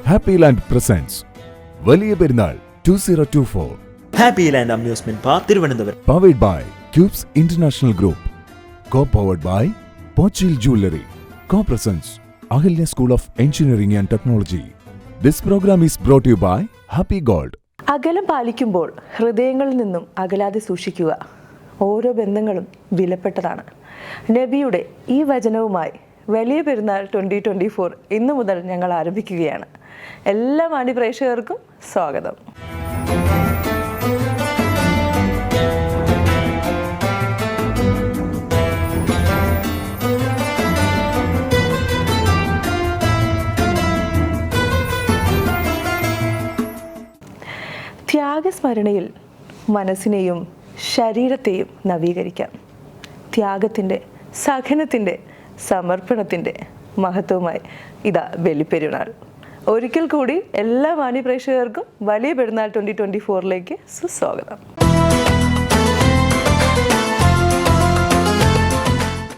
Happy Land presents വലിയ Perunnal 2024. Happy Land Amusement Park, Thiruvananthapuram. Powered by Cubes International Group. Co-powered by Pochil Jewelry. Co-presents Ahilya School of Engineering and Technology. This program is brought to you by Happy Gold. അകലം പാലിക്കുമ്പോൾ ഹൃദയങ്ങളിൽ നിന്നും അകലാതെ സൂക്ഷിക്കുക. ഓരോ ബന്ധങ്ങളും വിലപ്പെട്ടതാണ്. നബിയുടെ ഈ വചനവുമായി വലിയ പെരുന്നാൾ 2024 ഇന്നു മുതൽ ഞങ്ങൾ ആരംഭിക്കുകയാണ്. എല്ലാ മാന്യപ്രേക്ഷകർക്കും സ്വാഗതം. ത്യാഗസ്മരണയിൽ മനസ്സിനെയും ശരീരത്തെയും നവീകരിക്കാം. ത്യാഗത്തിൻ്റെ, സഹനത്തിൻ്റെ, സമർപ്പണത്തിൻ്റെ മഹത്വമായി ഇതാ ബലിപ്പെരുന്നാൾ. ഒരിക്കൽ കൂടി എല്ലാ മാന്യപ്രേക്ഷകർക്കും വലിയ പെരുന്നാൾ 2024 സുസ്വാഗതം.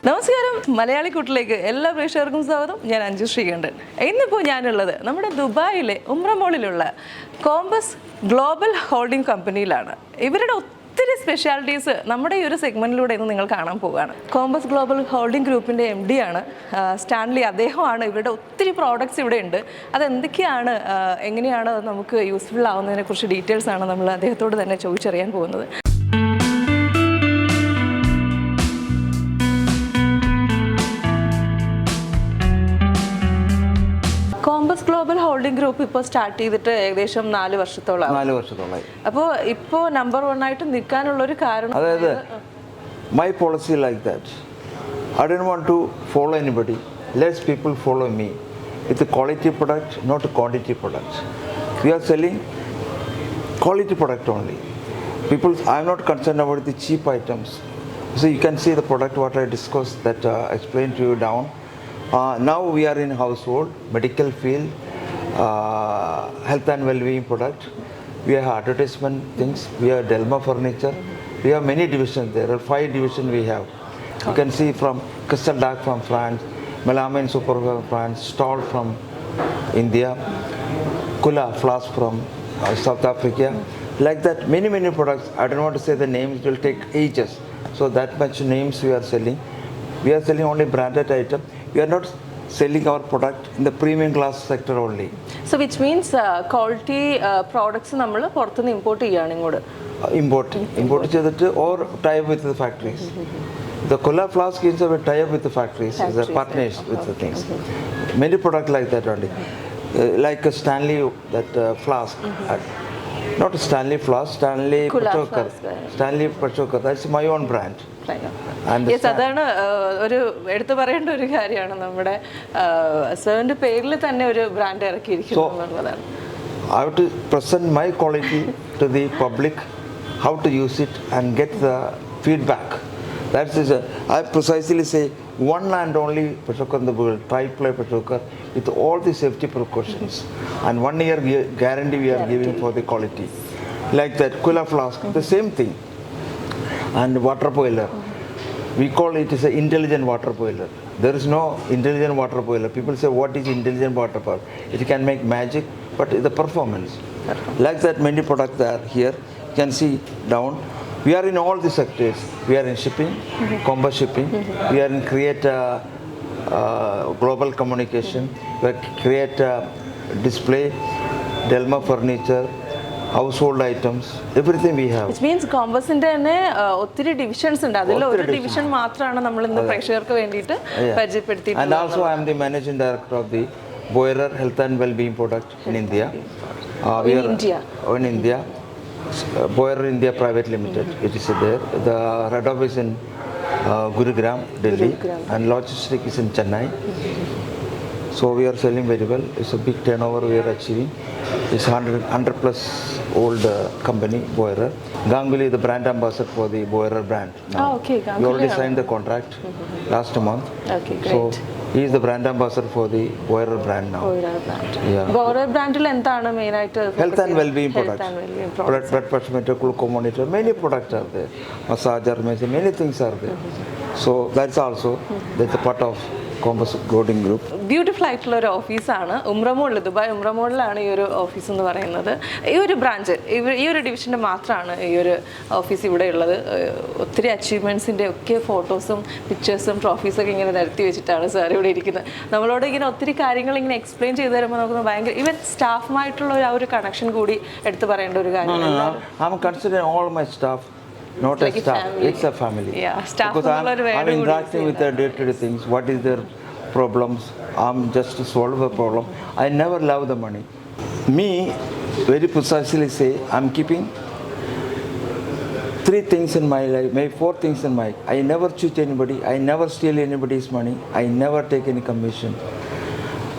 നമസ്കാരം, മലയാളി കൂട്ടിലേക്ക് എല്ലാ പ്രേക്ഷകർക്കും സ്വാഗതം. ഞാൻ അഞ്ജു ശ്രീകണ്ഠൻ. ഇന്നിപ്പോൾ ഞാനുള്ളത് നമ്മുടെ ദുബായിലെ ഉംറ മോളിലുള്ള കോമ്പസ് ഗ്ലോബൽ ഹോൾഡിംഗ് കമ്പനിയിലാണ്. ഇവരുടെ ഒത്തിരി സ്പെഷ്യാലിറ്റീസ് നമ്മുടെ ഈ ഒരു സെഗ്മെൻറ്റിലൂടെ ഇന്ന് നിങ്ങൾ കാണാൻ പോവുകയാണ്. കോമ്പസ് ഗ്ലോബൽ ഹോൾഡിംഗ് ഗ്രൂപ്പിൻ്റെ MD ആണ് സ്റ്റാൻലി. അദ്ദേഹമാണ്. ഇവരുടെ ഒത്തിരി പ്രോഡക്റ്റ്സ് ഇവിടെ ഉണ്ട്. അതെന്തൊക്കെയാണ്, എങ്ങനെയാണ് നമുക്ക് യൂസ്ഫുൾ ആവുന്നതിനെ കുറിച്ച് ഡീറ്റെയിൽസ് ആണ് നമ്മൾ അദ്ദേഹത്തോട് തന്നെ ചോദിച്ചറിയാൻ പോകുന്നത്. കോമ്പസ് ഗ്ലോബൽ ഹോൾഡിംഗ് ഗ്രൂപ്പ് ഇപ്പോൾ സ്റ്റാർട്ട് ചെയ്തിട്ട് ഏകദേശം 4 വർഷത്തോളമായി. അപ്പോൾ ഇപ്പോൾ നമ്പർ 1 ആയിട്ട് നിൽക്കാനുള്ളൊരു കാരണം, അതായത് my policy like that. I don't want to follow anybody. Let's people follow me with quality product, not quantity product. We are selling quality product only. People, I am not concerned about the cheap items. So you can see the product what I discussed, that I explained to you down. Now we are in household, medical field, health and well-being product. We have advertisement things. We have Delma furniture. We have many divisions. There are 5 divisions we have. You can see from Crystal Dark from France, Melamine Super from France, Stall from India, Kula Flask from South Africa. Like that, many products. I don't want to say the names, it will take ages. So that much names we are selling. We are selling only branded item. We are not selling our product in the premium class sector only. So which means quality products നമ്മൾ പുറത്തുനിന്ന് import ചെയ്യാണ് ഇങ്ങോട്ട്. Import ചെയ്തിട്ട് or tie up with the factories. The Cola Flask is a tie up with the factories, is a partners with the things. Many products like that only. Like a Stanley that flask. Not Stanley Flask, Stanley Pachoka. Stanley Pachoka, that's my own brand. അതാണ് ഒരു എടുത്തു പറയേണ്ട ഒരു കാര്യമാണ്. നമ്മുടെ സാറിന്റെ പേരിൽ തന്നെ ഒരു ബ്രാൻഡ് ഇറക്കിയിരിക്കുന്നു എന്നുള്ളതാണ്. I have to present my quality to the public, how to use it and get the feedback. That is, I precisely say one and only Pachoka in the world, tri-ply Pachoka, with all the safety precautions, and 1 year guarantee we are giving for the quality. Like that, Kula Flask, the same thing. And water boiler, we call it is an intelligent water boiler. There is no intelligent water boiler. People say, what is intelligent water boiler? It can make magic, but the performance. Like that, many products are here. You can see down. We are in all the sectors. We are in shipping, combo shipping. We are in create global communication. We create display, Delma furniture, household items, everything we have. Which means കോമ്പസിന്റെ തന്നെ ഒത്തിരി divisions ഉണ്ട്. അതിൽ ഒരു division മാത്രമാണ് നമ്മൾ ഇന്ന് പ്രേക്ഷകർക്ക് വേണ്ടിയിട്ട് പരിചയപ്പെടുത്തിയിട്ടുള്ളത്. And also I am the managing director of the Boirer Health and Well-being product in India. In India. Boirer India Private Limited, it is there. The head office in Gurugram, Delhi, and logistic is in Chennai. So we are selling very well. It's a big turnover we are achieving. It's 100 plus old company, Boirer. Ganguly is the brand ambassador for the Boirer brand now. Okay, we already signed the contract last month. Okay, great. So he is the brand ambassador for the Boirer brand now. Boirer brandil എന്താണ് main ആയിട്ട്? Health and well-being products. Blood pressure meter, glucose monitor, many products are there. Massager, many things are there. So that's also that's a part of Compass Holding Group. Beautiful ആയിട്ടുള്ള ഒരു ഓഫീസാണ് ഉംറമോളിൽ, Dubai ഉംറമോളിലാണ് ഈ ഒരു office എന്ന് പറയുന്നത്. ഈ ഒരു branch ഈ ഒരു ഡിവിഷൻ്റെ മാത്രമാണ് ഈ ഒരു ഓഫീസ് ഇവിടെ ഉള്ളത്. ഒത്തിരി അച്ചീവ്മെൻറ്റ്സിൻ്റെ ഒക്കെ ഫോട്ടോസും പിക്ചേഴ്സും ട്രോഫീസൊക്കെ ഇങ്ങനെ നിരത്തി വെച്ചിട്ടാണ് സാർ ഇവിടെ ഇരിക്കുന്നത്. നമ്മളോട് ഇങ്ങനെ ഒത്തിരി കാര്യങ്ങൾ ഇങ്ങനെ എക്സ്പ്ലെയിൻ ചെയ്ത് തരുമ്പോൾ നമുക്ക് ഭയങ്കര ഈവൻ സ്റ്റാഫുമായിട്ടുള്ള ഒരു കണക്ഷൻ കൂടി എടുത്ത് പറയേണ്ട ഒരു കാര്യം. No. I'm considering all my staff not like a staff. Family. It's a family. Yeah, staff Because I'm interacting with their their day-to-day things. What is their problems? I'm just to solve a problem. I never love the money. Me, very precisely say, I'm keeping 3 things in my life, maybe 4 things in my life. I never cheat anybody. I never steal anybody's money. I never take any commission.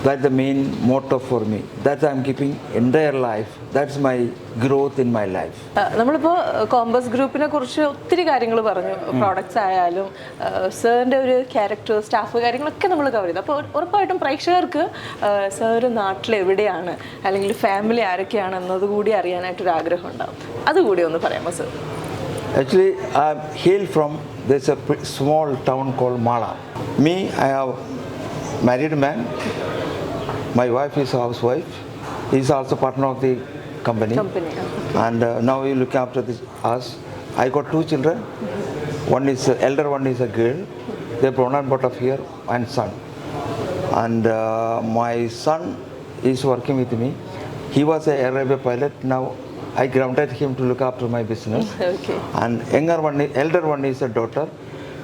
That's the main motto for me. That I'm keeping entire life. That's my growth in my life. നമ്മളിപ്പോൾ compass ഗ്രൂപ്പിനെ കുറിച്ച് ഒത്തിരി കാര്യങ്ങൾ പറഞ്ഞു. Products ആയാലും സാറിൻ്റെ ഒരു character, staff കാര്യങ്ങളൊക്കെ നമ്മൾ കവർ ചെയ്തു. അപ്പോൾ ഉറപ്പായിട്ടും പ്രേക്ഷകർക്ക് സാറ് നാട്ടിൽ എവിടെയാണ് അല്ലെങ്കിൽ ഫാമിലി ആരൊക്കെയാണ് എന്നതുകൂടി അറിയാനായിട്ടൊരു ആഗ്രഹം ഉണ്ടാവും. അതുകൂടി ഒന്ന് പറയാമോ sir? Actually, I hail from, there's a small town called Mala. Me, I have married man. My wife is a housewife. He's also partner of the company. And now we look after us. I got 2 children. One is elder, one is a girl. They're born and brought up here, and son. And my son is working with me. He was a Arabia pilot. Now I grounded him to look after my business. Okay. And elder one is a daughter.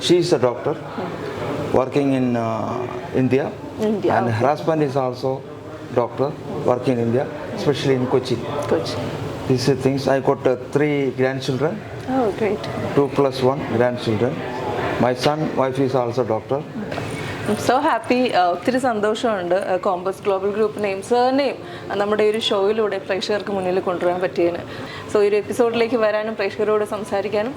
She is a doctor, working in India. And her husband is also doctor, working in India, especially in Kochi. These are things. I got 3 grandchildren. Oh, great. 2 plus 1 grandchildren. My son, wife is also doctor. I'm so happy. ഒത്തിരി സന്തോഷമുണ്ട് compass global ഗ്രൂപ്പിനെയും സാറിനെയും നമ്മുടെ ഒരു ഷോയിലൂടെ പ്രേക്ഷകർക്ക് മുന്നിൽ കൊണ്ടുവരാൻ പറ്റിയതിന്. So ഈ ഒരു എപ്പിസോഡിലേക്ക് വരാനും പ്രേക്ഷകരോട് സംസാരിക്കാനും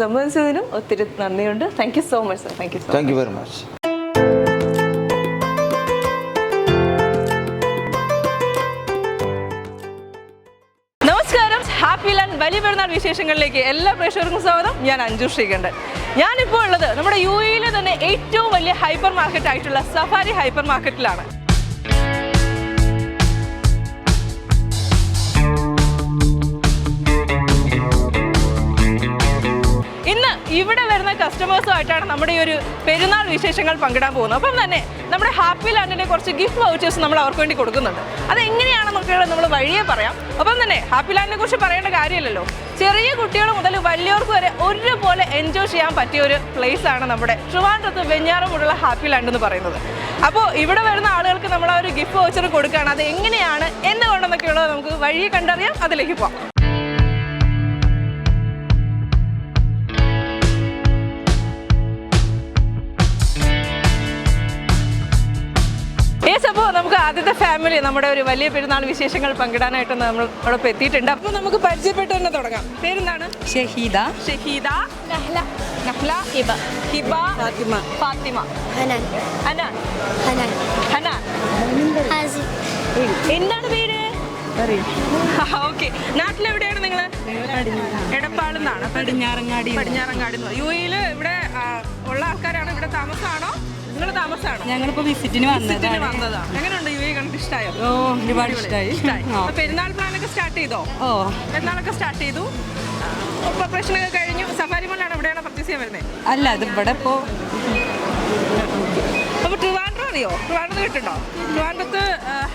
സംബന്ധിച്ചതിനും ഒത്തിരി നന്ദിയുണ്ട്. Thank you so much sir. Thank you very much. നമസ്കാരം. ഹാപ്പി ലാൻഡ് വലിയ പെരുന്നാൾ വിശേഷങ്ങളിലേക്ക് എല്ലാ പ്രേക്ഷകർക്കും സ്വാഗതം. ഞാൻ അഞ്ജു ശ്രീകണ്ഠൻ. ഞാനിപ്പോൾ ഉള്ളത് നമ്മുടെ UAE തന്നെ ഏറ്റവും വലിയ ഹൈപ്പർ മാർക്കറ്റ് ആയിട്ടുള്ള സഫാരി ഹൈപ്പർ മാർക്കറ്റിലാണ്. ഇന്ന് ഇവിടെ വരുന്ന കസ്റ്റമേഴ്സുമായിട്ടാണ് നമ്മുടെ ഈ ഒരു പെരുന്നാൾ വിശേഷങ്ങൾ പങ്കിടാൻ പോകുന്നത്. അപ്പം തന്നെ നമ്മുടെ ഹാപ്പി ലാൻഡിൻ്റെ കുറച്ച് ഗിഫ്റ്റ് വൗച്ചേഴ്സ് നമ്മൾ അവർക്ക് വേണ്ടി കൊടുക്കുന്നുണ്ട്. അതെങ്ങനെയാണെന്നൊക്കെ നമ്മൾ വഴിയെ പറയാം. അപ്പം തന്നെ ഹാപ്പി ലാൻഡിനെ കുറിച്ച് പറയേണ്ട കാര്യമില്ലല്ലോ. ചെറിയ കുട്ടികൾ മുതൽ വലിയവർക്ക് വരെ ഒരുപോലെ എൻജോയ് ചെയ്യാൻ പറ്റിയ ഒരു പ്ലേസ് ആണ് നമ്മുടെ ട്രിവാൻഡ്രത്ത് വെഞ്ഞാറമൂടുള്ള ഹാപ്പി ലാൻഡ് എന്ന് പറയുന്നത്. അപ്പോൾ ഇവിടെ വരുന്ന ആളുകൾക്ക് നമ്മൾ ആ ഒരു ഗിഫ്റ്റ് വൗച്ചർ കൊടുക്കുകയാണ്. അത് എങ്ങനെയാണ് എന്തുകൊണ്ടെന്നൊക്കെയുള്ളത് നമുക്ക് വഴിയെ കണ്ടറിയാം. അതിലേക്ക് പോകാം. അപ്പോൾ നമുക്ക് ആദ്യത്തെ ഫാമിലി നമ്മുടെ ഒരു വലിയ പെരുന്നാൾ വിശേഷങ്ങൾ പങ്കിടാനായിട്ട് നമ്മൾ ഇവിടെ എത്തിയിട്ടുണ്ട്. അപ്പോൾ നമുക്ക് പരിചയപ്പെട്ട് തന്നെ തുടങ്ങാം. പേരെന്താണ്? ഷഹീദ, നഹ്ല, ഹിബ, ഫാത്തിമ, ഹനാൻ. എന്താണ് പേര്? ഓക്കെ. നാട്ടിലെവിടെയാണ് നിങ്ങൾ? എടപ്പാളെന്നാണ്. പടിഞ്ഞാറങ്ങാടി. UAE ഇവിടെ ഉള്ള ആൾക്കാരാണ്? ഇവിടെ താമസമാണോ? നിങ്ങൾ താമസമാണോ? ഞങ്ങളിപ്പോ വിസിറ്റിന് വന്നതാണ്. എങ്ങനെയുണ്ട് UAE കണ്ടിട്ട്? ഇഷ്ടമായോ? ഓ, ഒരുപാട് ഇഷ്ടമായി. പെരുന്നാൾ പ്ലാനൊക്കെ സ്റ്റാർട്ട് ചെയ്തോ? ഓ, പെരുന്നാളൊക്കെ സ്റ്റാർട്ട് ചെയ്തു. പ്രിപ്പറേഷനൊക്കെ കഴിഞ്ഞു. സഫാരി മോളിലാണ് എവിടെയാണ് പർച്ചേസ് ചെയ്യാൻ വരുന്നത്? അല്ല, അത് ഇവിടെ ഇപ്പോ. അപ്പോൾ ട്രിവാൻഡ്രം അറിയോ? ട്രിവാൻഡ്രത്ത് കേട്ടിട്ടുണ്ടോ? ട്രിവാൻഡ്രത്ത്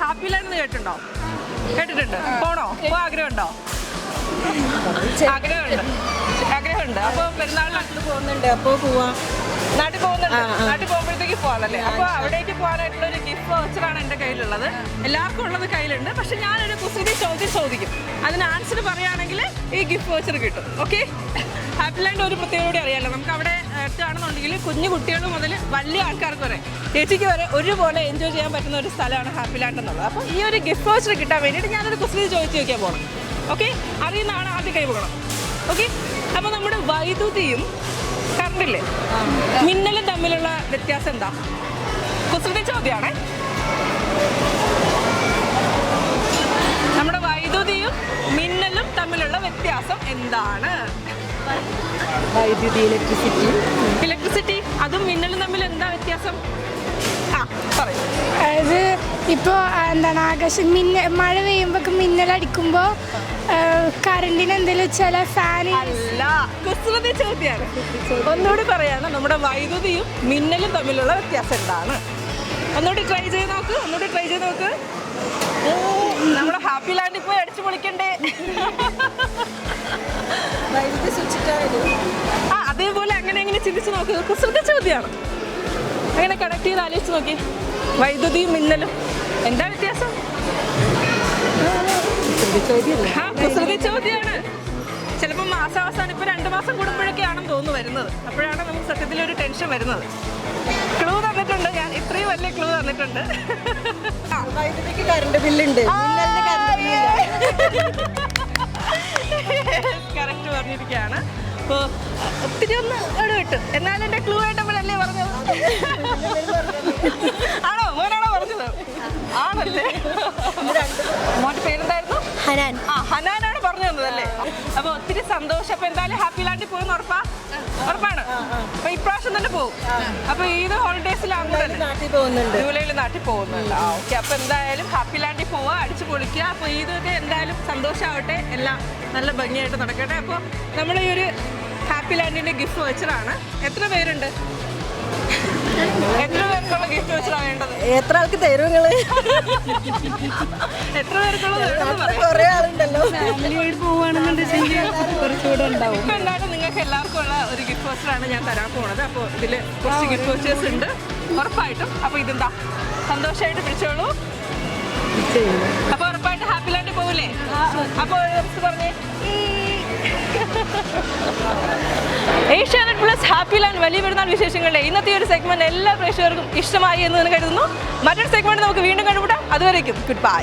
ഹാപ്പി ലാൻഡ് കേട്ടിട്ടുണ്ടോ? കേട്ടിട്ടുണ്ട്. പോണോ? ആഗ്രഹമുണ്ടോ? ആഗ്രഹമുണ്ട്. അപ്പോൾ പെരുന്നാൾ നാട്ടിൽ പോകുന്നുണ്ട്. അപ്പോൾ പോവാം. നാട്ടിൽ പോകുമ്പോഴത്തേക്ക് പോകാമല്ലേ? അപ്പോൾ അവിടേക്ക് പോകാനായിട്ടുള്ള ഒരു ഗിഫ്റ്റ് വൗച്ചറാണ് എൻ്റെ കയ്യിലുള്ളത്. എല്ലാവർക്കും ഉള്ളത് കയ്യിലുണ്ട്. പക്ഷെ ഞാനൊരു കുസൃതി ചോദിക്കും. അതിന് ആൻസർ പറയുകയാണെങ്കിൽ ഈ ഗിഫ്റ്റ് വൗച്ചർ കിട്ടും. ഓക്കെ. ഹാപ്പി ലാൻഡ് ഒരു പ്രത്യേകത അറിയാമല്ലോ. നമുക്ക് അവിടെ അടുത്താണെന്നുണ്ടെങ്കിൽ കുഞ്ഞു കുട്ടികൾ മുതൽ വലിയ ആൾക്കാർക്ക് വരെ, ചേച്ചിക്ക് വരെ ഒരുപോലെ എൻജോയ് ചെയ്യാൻ പറ്റുന്ന ഒരു സ്ഥലമാണ് ഹാപ്പി ലാൻഡ് എന്നുള്ളത്. അപ്പോൾ ഈ ഒരു ഗിഫ്റ്റ് വൗച്ചർ കിട്ടാൻ വേണ്ടിയിട്ട് ഞാനൊരു കുസൃതി ചോദിച്ച് നോക്കിയാൽ പോകണം. ഓക്കെ. അറിയുന്ന ആൾ ആദ്യം കൈ പോകണം. ഓക്കെ. അപ്പോൾ നമ്മുടെ വൈദ്യുതിയും കറണ്ടില്ലേ, മിന്നലും തമ്മിലുള്ള വ്യത്യാസം എന്താ? കുസൃതി ചോദ്യമാണേ. നമ്മുടെ വൈദ്യുതിയും മിന്നലും തമ്മിലുള്ള വ്യത്യാസം എന്താണ്? വൈദ്യുതി, ഇലക്ട്രിസിറ്റി. അതും മിന്നലും തമ്മിൽ എന്താ വ്യത്യാസം? പറയൂ. അതായത് ഇപ്പോൾ എന്താണ് ആകാശം മഴ പെയ്യുമ്പോൾ മിന്നലടിക്കുമ്പോൾ കറണ്ടിന് എന്തെങ്കിലും വെച്ചാൽ ഫാന് അല്ല, കുസൃതി ചോദ്യമാണ്. ഒന്നുകൂടി പറയാണ്, നമ്മുടെ വൈദ്യുതിയും മിന്നലും തമ്മിലുള്ള വ്യത്യാസം എന്താണ്? ഒന്നുകൂടി ട്രൈ ചെയ്ത് നോക്ക്. നമ്മുടെ ഹാപ്പി ലാൻഡിൽ പോയി അടിച്ചു പൊളിക്കണ്ടേ? അതേപോലെ അങ്ങനെ ചിന്തിച്ച് നോക്കുക. കുസൃതി ചോദ്യമാണ്. അങ്ങനെ കണക്ട് ചെയ്ത് ആലോചിച്ച് നോക്കി. വൈദ്യുതിയും മിന്നലും എന്താ വ്യത്യാസം? കുസൃതി ചോദ്യമാണ്. ചിലപ്പോൾ മാസാവസാനം ഇപ്പൊ 2 മാസം കൂടുമ്പോഴൊക്കെയാണെന്ന് തോന്നുന്നു വരുന്നത്. അപ്പോഴാണ് നമുക്ക് സത്യത്തിൽ ഒരു ടെൻഷൻ വരുന്നത്. ക്ലൂ തന്നിട്ടുണ്ട് ഞാൻ, ഇത്രയും വലിയ ക്ലൂ തന്നിട്ടുണ്ട്. വൈദ്യുതിക്ക് കറണ്ട് ബില്ലുണ്ട്, കറക്റ്റ് പറഞ്ഞിരിക്കുകയാണ്. അപ്പോൾ ഒത്തിരി ഒന്ന് ഇടവിട്ടു. എന്നാലും എൻ്റെ ക്ലൂ ആയിട്ടപ്പോഴല്ലേ പറഞ്ഞത്? ആണോ? മോനാണോ പറഞ്ഞത്? ആണല്ലേ? മോൻ്റെ പേരെന്തായിരുന്നു? ഹനാൻ. ഹനാനാണ് പറഞ്ഞു തന്നതല്ലേ? അപ്പൊ ഒത്തിരി സന്തോഷം. അപ്പൊ എന്തായാലും ഹാപ്പി ലാൻഡിൽ പോകുന്ന ഉറപ്പാണ്. അപ്പൊ ഇപ്രാവശ്യം തന്നെ പോകും. അപ്പൊ ഏത് ഹോളിഡേസിലാകുമ്പോഴല്ലേ? ജൂലൈയിൽ നാട്ടിൽ പോകുന്നുണ്ട്. ഓക്കെ. അപ്പൊ എന്തായാലും ഹാപ്പി ലാൻഡിൽ പോവാ, അടിച്ചു പൊളിക്കുക. അപ്പൊ ഇതൊക്കെ എന്തായാലും സന്തോഷമാവട്ടെ, എല്ലാം നല്ല ഭംഗിയായിട്ട് നടക്കട്ടെ. അപ്പോൾ നമ്മൾ ഈ ഒരു ഹാപ്പി ലാൻഡിന്റെ ഗിഫ്റ്റ് വച്ചതാണ്. എത്ര പേരുണ്ട്? എത്ര പേർക്കുള്ള ഗിഫ്റ്റ് വെച്ചാണ് വേണ്ടത്? എത്ര ആൾക്ക് തരും നിങ്ങള്? എത്ര പേർക്കുള്ളത്? കുറെ ആളുണ്ടല്ലോ. കുറച്ചുകൂടെ ഉണ്ടാവും. ഇപ്പൊ എന്തായാലും നിങ്ങൾക്ക് എല്ലാവർക്കും ഉള്ള ഒരു ഗിഫ്റ്റ് വോച്ചറാണ് ഞാൻ തരാൻ പോണത്. അപ്പോൾ ഇതിൽ കുറച്ച് ഗിഫ്റ്റ് വോച്ചേഴ്സ് ഉണ്ട് ഉറപ്പായിട്ടും. അപ്പൊ ഇതെന്താ, സന്തോഷമായിട്ട് പിടിച്ചോളൂ. അപ്പൊ ഉറപ്പായിട്ട് ഹാപ്പി ലാൻഡിൽ പോകൂലേ? അപ്പൊ പറഞ്ഞേ, ഏഷ്യാനെറ്റ് പ്ലസ് ഹാപ്പി ലാൻഡ് വലിയ പെരുന്നാൾ വിശേഷങ്ങളുടെ ഇന്നത്തെ ഒരു സെഗ്മെന്റ് എല്ലാ പ്രേക്ഷകർക്കും ഇഷ്ടമായി എന്ന് കരുതുന്നു. മറ്റൊരു സെഗ്മെന്റ് നമുക്ക് വീണ്ടും കണ്ടുമുട്ടാം. അതുവരേക്കും good bye.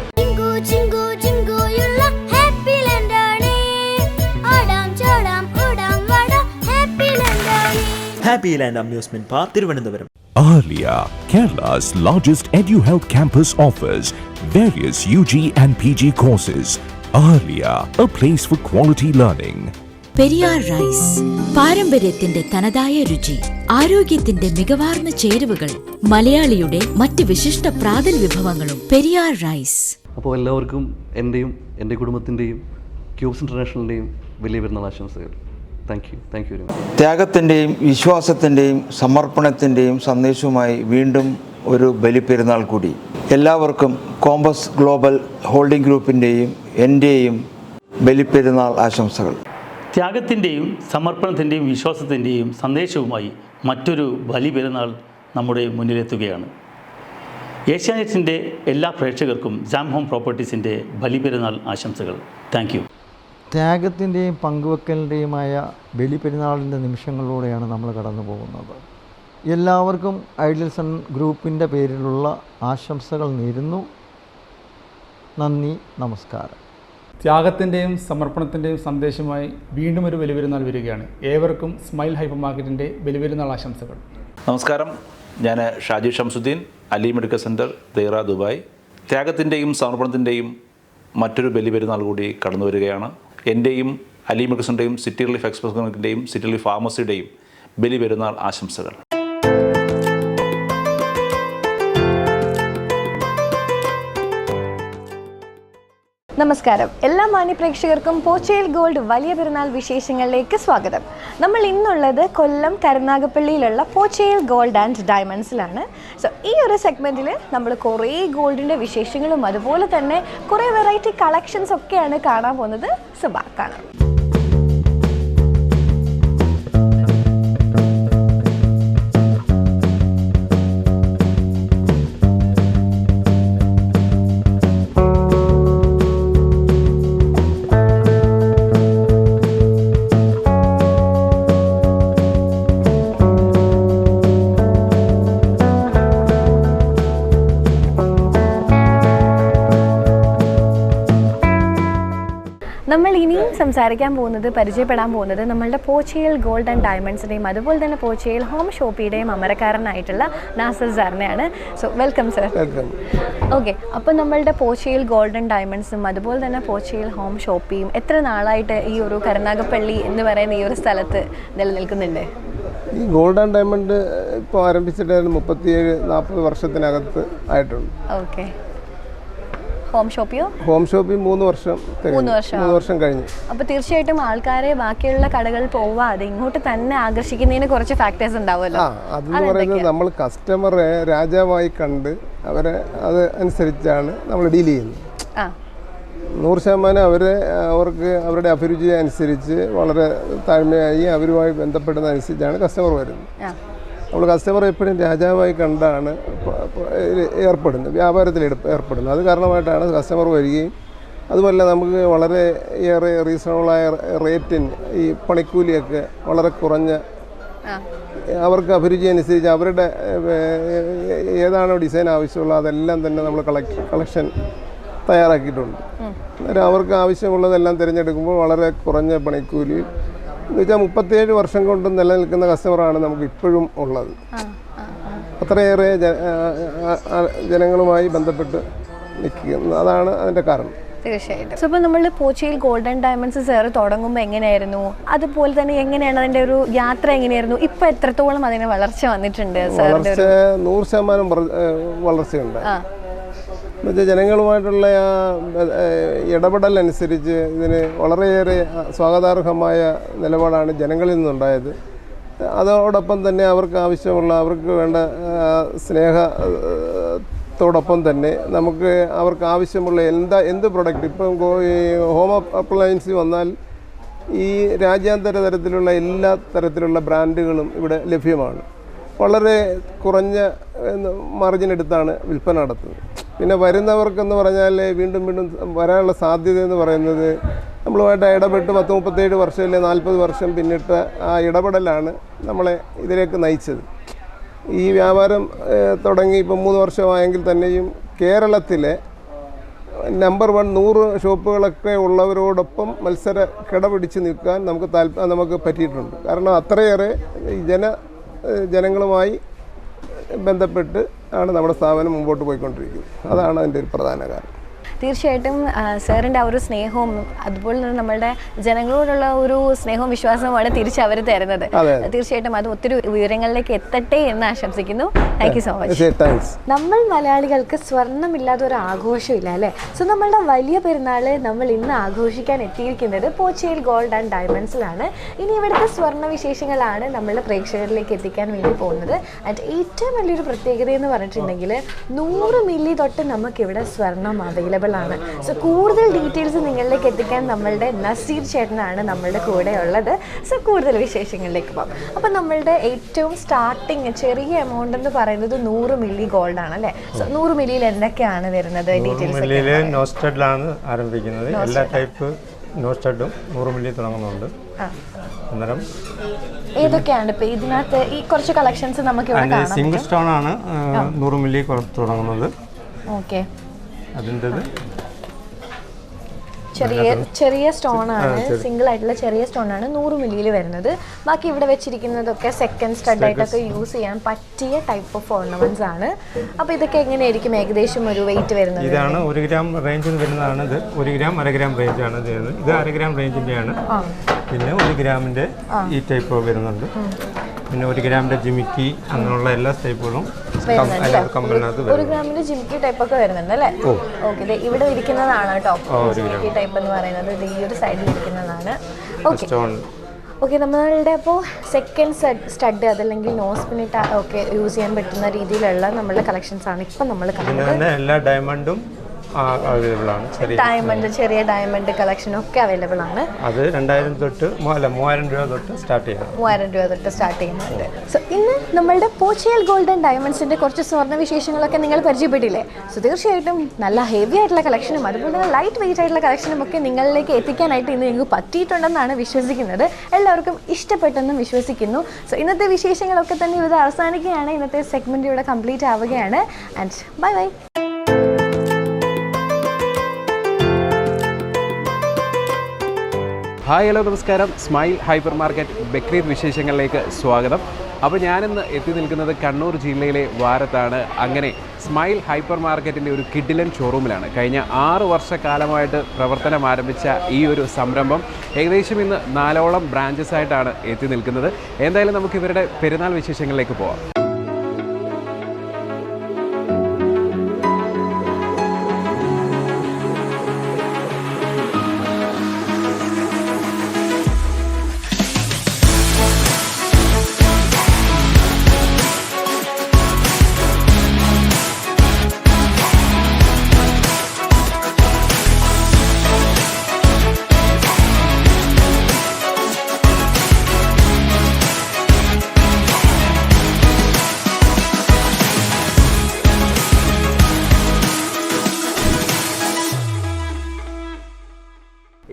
Happy Land amusement park, Thiruvananthapuram. Ahalya, Kerala's largest EduHealth campus, offers various UG and PG courses. Ahalya, a place for quality learning. Periyar rice, പാരമ്പര്യത്തിന്റെ തനതായ രുചി, ആരോഗ്യത്തിന്റെ മികവാർന്ന ചേരുവകൾ, മലയാളിയുടെ മറ്റ് വിശിഷ്ട പ്രാതൽ വിഭവങ്ങളും. പെരിയാർ റൈസ്. അപ്പോൾ എല്ലാവർക്കും എൻ്റെയും എൻ്റെ കുടുംബത്തിൻ്റെയും ക്യൂബ്സ് ഇൻ്റർനാഷണലിൻ്റെയും വലിയ പെരുന്നാൾ ആശംസകൾ. Thank you very much. ത്യാഗത്തിൻ്റെയും വിശ്വാസത്തിൻ്റെയും സമർപ്പണത്തിൻ്റെയും സന്ദേശവുമായി വീണ്ടും ഒരു ബലിപ്പെരുന്നാൾ കൂടി. എല്ലാവർക്കും കോമ്പസ് ഗ്ലോബൽ ഹോൾഡിംഗ് ഗ്രൂപ്പിൻ്റെയും എൻ്റെയും ബലിപ്പെരുന്നാൾ ആശംസകൾ. ത്യാഗത്തിൻ്റെയും സമർപ്പണത്തിൻ്റെയും വിശ്വാസത്തിൻ്റെയും സന്ദേശവുമായി മറ്റൊരു ബലിപെരുന്നാൾ നമ്മുടെ മുന്നിലെത്തുകയാണ്. ഏഷ്യാനെറ്റിൻ്റെ എല്ലാ പ്രേക്ഷകർക്കും ജാം ഹോം പ്രോപ്പർട്ടീസിൻ്റെ ബലിപെരുന്നാൾ ആശംസകൾ. Thank U. ത്യാഗത്തിൻ്റെയും പങ്കുവെക്കലിൻ്റെയുമായ ബലിപെരുന്നാളിൻ്റെ നിമിഷങ്ങളിലൂടെയാണ് നമ്മൾ കടന്നു പോകുന്നത്. എല്ലാവർക്കും ഐഡിയൽ സൺ ഗ്രൂപ്പിൻ്റെ പേരിലുള്ള ആശംസകൾ നേരുന്നു. നന്ദി, നമസ്കാരം. ത്യാഗത്തിൻ്റെയും സമർപ്പണത്തിൻ്റെയും സന്ദേശമായി വീണ്ടും ഒരു ബലിപെരുന്നാൾ വരികയാണ്. ഏവർക്കും സ്മൈൽ ഹൈപ്പർ മാർക്കറ്റിൻ്റെ ബലിപെരുന്നാൾ ആശംസകൾ. നമസ്കാരം, ഞാൻ Shaji Shamsuddin, Ali medical centre, Deira, Dubai. ത്യാഗത്തിൻ്റെയും സമർപ്പണത്തിൻ്റെയും മറ്റൊരു ബലിപെരുന്നാൾ കൂടി കടന്നു വരികയാണ്. എൻ്റെയും അലി മെഡിക്കൽ സെൻ്ററിൻ്റെയും സിറ്റി റിലീഫ് എക്സ്പ്രസ് ക്ലിനിക്കിൻ്റെയും സിറ്റി റിലീഫ് ഫാർമസിയുടെയും ബലിപെരുന്നാൾ ആശംസകൾ. നമസ്കാരം. എല്ലാ മാന്യപ്രേക്ഷകർക്കും പോച്ചയിൽ ഗോൾഡ് വലിയ പെരുന്നാൾ വിശേഷങ്ങളിലേക്ക് സ്വാഗതം. നമ്മൾ ഇന്നുള്ളത് കൊല്ലം കരുനാഗപ്പള്ളിയിലുള്ള പോച്ചയിൽ ഗോൾഡ് ആൻഡ് ഡയമണ്ട്സിലാണ്. സോ ഈ ഒരു സെഗ്മെൻറ്റിൽ നമ്മൾ കുറേ ഗോൾഡിൻ്റെ വിശേഷങ്ങളും അതുപോലെ തന്നെ കുറേ വെറൈറ്റി കളക്ഷൻസ് ഒക്കെയാണ് കാണാൻ പോകുന്നത്. സോ കാണാം. നമ്മൾ ഇനിയും സംസാരിക്കാൻ പോകുന്നത്, പരിചയപ്പെടാൻ പോകുന്നത് നമ്മളുടെ പോച്ചയിൽ ഗോൾഡ് ആൻഡ് ഡയമണ്ട്സിൻ്റെയും അതുപോലെ തന്നെ പോച്ചയിൽ ഹോം ഷോപ്പിയുടെയും അമരക്കാരനായിട്ടുള്ള നാസർ സാറിനെയാണ്. So welcome sir. ഓക്കെ, അപ്പോൾ നമ്മളുടെ പോച്ചയിൽ ഗോൾഡ് ആൻഡ് ഡയമണ്ട്സും അതുപോലെ തന്നെ പോച്ചയിൽ ഹോം ഷോപ്പിയും എത്ര നാളായിട്ട് ഈ ഒരു കരുനാഗപ്പള്ളി എന്ന് പറയുന്ന ഈ ഒരു സ്ഥലത്ത് നിലനിൽക്കുന്നുണ്ട്? ഈ ഗോൾഡ് ആൻഡ് ഡയമണ്ട് ഇപ്പോൾ ആരംഭിച്ചിട്ട് 37-40 വർഷത്തിനകത്ത് ആയിട്ടുണ്ട്. ഓക്കെ. ഹോം ഷോപ്പിയോ? ഹോം ഷോപ്പിൽ 3 വർഷം കഴിഞ്ഞു. അപ്പോൾ തീർച്ചയായിട്ടും ആൾക്കാരെ ബാക്കിയുള്ള കടകളിൽ പോവാതെ ഇങ്ങോട്ട് തന്നെ ആകർഷിക്കുന്നതിന് കുറച്ച് ഫാക്ടേഴ്സ് ഉണ്ടാവുമല്ലോ. അതെന്ന് പറയുന്നത് നമ്മൾ കസ്റ്റമറെ രാജാവായി കണ്ട് അവരെ അത് അനുസരിച്ചാണ് നമ്മൾ ഡീൽ ചെയ്യുന്നത്. 100% അവർക്ക് അവരുടെ അഭിരുചി അനുസരിച്ച് വളരെ താഴ്മയായി അവരുമായി ബന്ധപ്പെടുന്നതനുസരിച്ചാണ് കസ്റ്റമർ വരുന്നത്. നമ്മൾ കസ്റ്റമർ എപ്പോഴും രാജാവായി കണ്ടാണ് ഏർപ്പെടുന്നത്, വ്യാപാരത്തിൽ ഏർപ്പെടുന്നത്. അത് കാരണമായിട്ടാണ് കസ്റ്റമർ വരികയും അതുപോലെ നമുക്ക് വളരെ ഏറെ റീസണബിളായ റേറ്റിന് ഈ പണിക്കൂലിയൊക്കെ വളരെ കുറഞ്ഞ അവർക്ക് അഭിരുചി അനുസരിച്ച് അവരുടെ ഏതാണോ ഡിസൈൻ ആവശ്യമുള്ളത് അതെല്ലാം തന്നെ നമ്മൾ കളക്ഷൻ തയ്യാറാക്കിയിട്ടുണ്ട്. അന്നേരം അവർക്ക് ആവശ്യമുള്ളതെല്ലാം തിരഞ്ഞെടുക്കുമ്പോൾ വളരെ കുറഞ്ഞ പണിക്കൂലി എന്ന് വെച്ചാൽ 37 വർഷം കൊണ്ട് നിലനിൽക്കുന്ന കസ്റ്റമറാണ് നമുക്ക് ഇപ്പോഴും ഉള്ളത്. അത്രയേറെ ജനങ്ങളുമായി ബന്ധപ്പെട്ട് നിൽക്കുന്നു. അതാണ് അതിൻ്റെ കാരണം. തീർച്ചയായിട്ടും. ഇപ്പോൾ നമ്മൾ പോച്ചയിൽ ഗോൾഡ് ആൻഡ് ഡയമണ്ട്സ് സാർ തുടങ്ങുമ്പോൾ എങ്ങനെയായിരുന്നു, അതുപോലെ തന്നെ എങ്ങനെയാണ് അതിൻ്റെ ഒരു യാത്ര എങ്ങനെയായിരുന്നു, ഇപ്പോൾ എത്രത്തോളം അതിന് വളർച്ച വന്നിട്ടുണ്ട്? വളർച്ച 100% വളർച്ചയുണ്ട്. എന്നുവെച്ചാൽ ജനങ്ങളുമായിട്ടുള്ള ആ ഇടപെടൽ അനുസരിച്ച് ഇതിന് വളരെയേറെ സ്വാഗതാർഹമായ നിലപാടാണ് ജനങ്ങളിൽ നിന്നുണ്ടായത്. അതോടൊപ്പം തന്നെ അവർക്ക് ആവശ്യമുള്ള അവർക്ക് വേണ്ട സ്നേഹത്തോടൊപ്പം തന്നെ നമുക്ക് അവർക്ക് ആവശ്യമുള്ള എന്ത് പ്രൊഡക്റ്റ് ഇപ്പം ഹോം അപ്ലയൻസ് വന്നാൽ ഈ രാജ്യാന്തര തരത്തിലുള്ള എല്ലാ തരത്തിലുള്ള ബ്രാൻഡുകളും ഇവിടെ ലഭ്യമാണ്. വളരെ കുറഞ്ഞ മാർജിൻ എടുത്താണ് വിൽപ്പന നടത്തുന്നത്. പിന്നെ വരുന്നവർക്കെന്ന് പറഞ്ഞാൽ വീണ്ടും വരാനുള്ള സാധ്യത എന്ന് പറയുന്നത് നമ്മളുമായിട്ട് ഇടപെട്ട് 37 വർഷം അല്ലെ 40 വർഷം പിന്നിട്ട ആ ഇടപെടലാണ് നമ്മളെ ഇതിലേക്ക് നയിച്ചത്. ഈ വ്യാപാരം തുടങ്ങി ഇപ്പം 3 വർഷമായെങ്കിൽ തന്നെയും കേരളത്തിലെ നമ്പർ 1 100 ഷോപ്പുകളൊക്കെ ഉള്ളവരോടൊപ്പം മത്സര കിടപിടിച്ച് നിൽക്കാൻ നമുക്ക് പറ്റിയിട്ടുണ്ട്. കാരണം അത്രയേറെ ജനങ്ങളുമായി ബന്ധപ്പെട്ട് ആണ് നമ്മുടെ സ്ഥാപനം മുമ്പോട്ട് പോയിക്കൊണ്ടിരിക്കുന്നത്. അതാണ് അതിൻ്റെ ഒരു പ്രധാന കാരണം. തീർച്ചയായിട്ടും സാറിൻ്റെ ആ ഒരു സ്നേഹവും അതുപോലെ തന്നെ നമ്മളുടെ ജനങ്ങളോടുള്ള ഒരു സ്നേഹവും വിശ്വാസവുമാണ് തിരിച്ചവർ തരുന്നത്. തീർച്ചയായിട്ടും അത് ഒത്തിരി വിവരങ്ങളിലേക്ക് എത്തട്ടെ എന്ന് ആശംസിക്കുന്നു. Thank you so much. നമ്മൾ മലയാളികൾക്ക് സ്വർണ്ണമില്ലാത്ത ഒരു ആഘോഷമില്ല അല്ലേ? സോ നമ്മളുടെ വലിയ പെരുന്നാൾ നമ്മൾ ഇന്ന് ആഘോഷിക്കാൻ എത്തിയിരിക്കുന്നത് പോച്ചയിൽ ഗോൾഡ് ആൻഡ് ഡയമണ്ട്സിലാണ്. ഇനി ഇവിടുത്തെ സ്വർണ്ണ വിശേഷങ്ങളാണ് നമ്മളുടെ പ്രേക്ഷകരിലേക്ക് എത്തിക്കാൻ വേണ്ടി പോകുന്നത്. ആൻഡ് ഏറ്റവും വലിയൊരു പ്രത്യേകത എന്ന് പറഞ്ഞിട്ടുണ്ടെങ്കിൽ 100 മില്ലി തൊട്ട് നമുക്കിവിടെ സ്വർണം അവൈലബിൾ ആണ്. സോ കൂടുതൽ ഡീറ്റെയിൽസ് നിങ്ങളിലേക്ക് എത്തിക്കാൻ നമ്മളുടെ നസീർ ചേട്ടനാണ് നമ്മളുടെ കൂടെ ഉള്ളത്. സോ കൂടുതൽ വിശേഷങ്ങളിലേക്ക് പോകാം. അപ്പം നമ്മളുടെ ഏറ്റവും സ്റ്റാർട്ടിങ് ചെറിയ എമൗണ്ട് എന്ന് പറയുന്നത് 100 മില്ലി ഗോൾഡ് ആണ് അല്ലേ? സോ 100 മില്ലിയിൽ എന്തൊക്കെയാണ് വരുന്നത്? ഡീറ്റെയിൽസ് നോസ്റ്റഡിലാണ് ആരംഭിക്കുന്നത്. എല്ലാ ടൈപ്പ് നോസ്റ്റഡും 100 മില്ലി തുടങ്ങുന്നുണ്ട്. അന്നേരം ഏതൊക്കെയാണ് ഇപ്പം ഇതിനകത്ത് ഈ കുറച്ച് കളക്ഷൻസ് നമുക്ക് ഇവിടെ കാണാം. സിംഗിൾ സ്റ്റോൺ ആണ് 100 മില്ലി തുടങ്ങുന്നത്. ഓക്കെ. അതിൻ്റെത് ചെറിയ സ്റ്റോൺ ആണ്, സിംഗിൾ ആയിട്ടുള്ള ചെറിയ സ്റ്റോൺ ആണ് 100 മില്ലിയിൽ വരുന്നത്. ബാക്കി ഇവിടെ വെച്ചിരിക്കുന്നതൊക്കെ സെക്കൻഡ് സ്റ്റഡ് ആയിട്ടൊക്കെ യൂസ് ചെയ്യാൻ പറ്റിയ ടൈപ്പ് ഓഫ് ഓർണമെന്റ്സ് ആണ്. അപ്പോൾ ഇതൊക്കെ എങ്ങനെയായിരിക്കും ഏകദേശം ഒരു വെയിറ്റ് വരുന്നത്? ഇതാണ് 1 ഗ്രാം റേഞ്ചിൽ വരുന്നതാണ്. ഇത് 1 ഗ്രാം 1/2 ഗ്രാം റേഞ്ചാണ് ചെയ്യുന്നത്. ഇത് 1/2 ഗ്രാം റേഞ്ചിൻ്റെയാണ്. പിന്നെ 1 ഗ്രാമിൻ്റെ ഈ ടൈപ്പ് വരുന്നുണ്ട്. പിന്നെ 1 ഗ്രാമിൻ്റെ ജിമിക്കി അങ്ങനെയുള്ള എല്ലാ ടൈപ്പുകളും 1 ഗ്രാമിന്റെ ജിമിക്കി ടൈപ്പ് ഒക്കെ വരുന്നുണ്ട് അല്ലേ? ഓക്കെ. ഇവിടെ ഇരിക്കുന്നതാണ് കേട്ടോ ജിമിക്കി ടൈപ്പ് എന്ന് പറയുന്നത്. ഇത് ഈ ഒരു സൈഡിൽ ഇരിക്കുന്നതാണ്. ഓക്കെ. നമ്മളുടെ അപ്പോൾ സെക്കൻഡ് സ്റ്റഡ് അതല്ലെങ്കിൽ നോസ്പിനിട്ട് ഒക്കെ യൂസ് ചെയ്യാൻ പറ്റുന്ന രീതിയിലുള്ള നമ്മളുടെ കളക്ഷൻസ് ആണ് ഇപ്പം നമ്മൾ കാണുന്നത്. എല്ലാ ഡയമണ്ടും അവൈലബിൾ ആണ്. ചെറിയ ഡയമണ്ട് കളക്ഷൻ ഒക്കെ അവൈലബിൾ ആണ്. അത് 2000 തൊട്ട് 3000 രൂപ തൊട്ട് സ്റ്റാർട്ട് ചെയ്യാം. 3000 രൂപ തൊട്ട് സ്റ്റാർട്ട് ചെയ്യുന്നുണ്ട്. സോ ഇന്ന് നമ്മളുടെ പോച്ചയിൽ ഗോൾഡ് ആൻഡ് ഡയമണ്ട്സിന്റെ കുറച്ച് സ്വർണ്ണ വിശേഷങ്ങളൊക്കെ നിങ്ങൾ പരിചയപ്പെട്ടില്ലേ? സോ തീർച്ചയായിട്ടും നല്ല ഹെവി ആയിട്ടുള്ള കളക്ഷനും അതുപോലെ തന്നെ ലൈറ്റ് വെയിറ്റ് ആയിട്ടുള്ള കളക്ഷനും ഒക്കെ നിങ്ങളിലേക്ക് എത്തിക്കാനായിട്ട് ഇന്ന് നിങ്ങൾക്ക് പറ്റിയിട്ടുണ്ടെന്നാണ് വിശ്വസിക്കുന്നത്. എല്ലാവർക്കും ഇഷ്ടപ്പെട്ടെന്നും വിശ്വസിക്കുന്നു. സോ ഇന്നത്തെ വിശേഷങ്ങളൊക്കെ തന്നെ ഇവിടെ അവസാനിക്കുകയാണ്. ഇന്നത്തെ സെഗ്മെന്റ് ഇവിടെ കംപ്ലീറ്റ് ആവുകയാണ്. And bye bye. Hi, hello, നമസ്കാരം. സ്മൈൽ ഹൈപ്പർ മാർക്കറ്റ് ബക്രീദ് വിശേഷങ്ങളിലേക്ക് സ്വാഗതം. അപ്പോൾ ഞാനിന്ന് എത്തി നിൽക്കുന്നത് കണ്ണൂർ ജില്ലയിലെ വാരത്താണ്. അങ്ങനെ സ്മൈൽ ഹൈപ്പർ മാർക്കറ്റിൻ്റെ ഒരു കിഡിലൻ ഷോറൂമിലാണ്. കഴിഞ്ഞ 6 വർഷക്കാലമായിട്ട് പ്രവർത്തനം ആരംഭിച്ച ഈ ഒരു സംരംഭം ഏകദേശം ഇന്ന് 4ഓളം ബ്രാഞ്ചസ് ആയിട്ടാണ് എത്തി നിൽക്കുന്നത്. എന്തായാലും നമുക്ക് ഇവരുടെ പെരുന്നാൾ വിശേഷങ്ങളിലേക്ക് പോകാം.